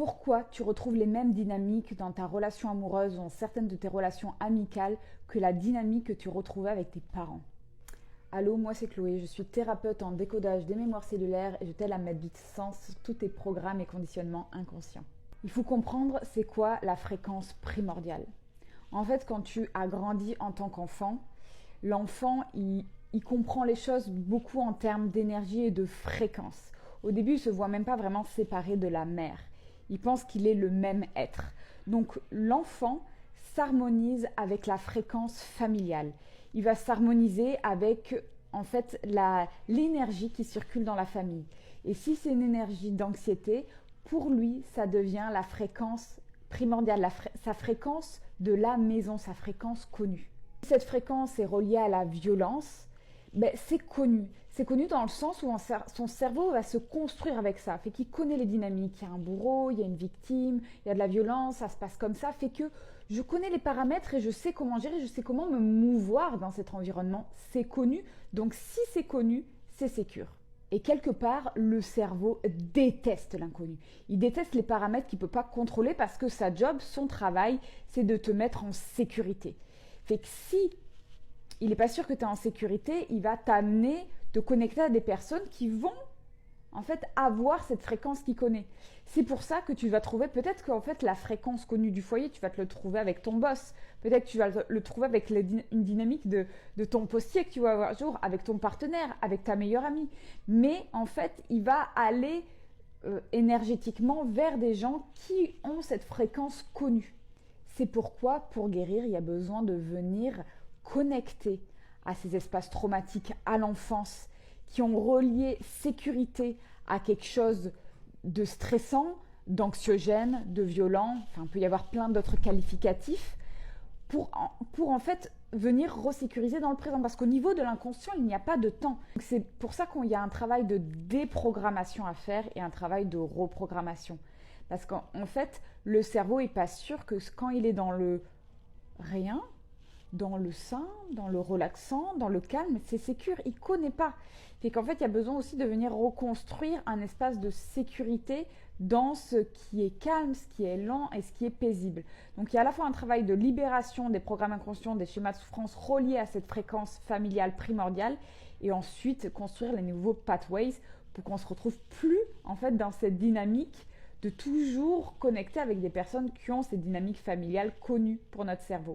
Pourquoi tu retrouves les mêmes dynamiques dans ta relation amoureuse ou dans certaines de tes relations amicales que la dynamique que tu retrouvais avec tes parents? Allô, moi c'est Chloé, je suis thérapeute en décodage des mémoires cellulaires et je t'aide à mettre du sens sur tous tes programmes et conditionnements inconscients. Il faut comprendre c'est quoi la fréquence primordiale. En fait, quand tu as grandi en tant qu'enfant, l'enfant il comprend les choses beaucoup en termes d'énergie et de fréquence. Au début, il ne se voit même pas vraiment séparé de la mère. Il pense qu'il est le même être. Donc l'enfant s'harmonise avec la fréquence familiale. Il va s'harmoniser avec en fait l'énergie qui circule dans la famille. Et si c'est une énergie d'anxiété, pour lui, ça devient la fréquence primordiale, sa fréquence de la maison, sa fréquence connue. Si cette fréquence est reliée à la violence, c'est connu. C'est connu dans le sens où son cerveau va se construire avec ça. Fait qu'il connaît les dynamiques. Il y a un bourreau, il y a une victime, il y a de la violence, ça se passe comme ça. Fait que je connais les paramètres et je sais comment gérer, je sais comment me mouvoir dans cet environnement. C'est connu. Donc si c'est connu, c'est sécure. Et quelque part, le cerveau déteste l'inconnu. Il déteste les paramètres qu'il ne peut pas contrôler parce que sa job, son travail, c'est de te mettre en sécurité. Fait que si il n'est pas sûr que tu es en sécurité, il va t'amener, te connecter à des personnes qui vont en fait avoir cette fréquence qu'il connaît. C'est pour ça que tu vas trouver, peut-être qu'en fait la fréquence connue du foyer, tu vas te le trouver avec ton boss, peut-être que tu vas le trouver avec une dynamique de ton postier que tu vas avoir un jour, avec ton partenaire, avec ta meilleure amie. Mais en fait, il va aller énergétiquement vers des gens qui ont cette fréquence connue. C'est pourquoi, pour guérir, il y a besoin de venir connecter à ces espaces traumatiques à l'enfance qui ont relié sécurité à quelque chose de stressant, d'anxiogène, de violent, enfin il peut y avoir plein d'autres qualificatifs pour en fait venir resécuriser dans le présent parce qu'au niveau de l'inconscient il n'y a pas de temps. C'est pour ça qu'il y a un travail de déprogrammation à faire et un travail de reprogrammation parce qu'en fait le cerveau n'est pas sûr que quand il est dans le rien, dans le sain, dans le relaxant, dans le calme, c'est sécure, il ne connaît pas. Et qu'en fait, il y a besoin aussi de venir reconstruire un espace de sécurité dans ce qui est calme, ce qui est lent et ce qui est paisible. Donc il y a à la fois un travail de libération des programmes inconscients, des schémas de souffrance reliés à cette fréquence familiale primordiale et ensuite construire les nouveaux pathways pour qu'on ne se retrouve plus en fait dans cette dynamique de toujours connecter avec des personnes qui ont ces dynamiques familiales connues pour notre cerveau.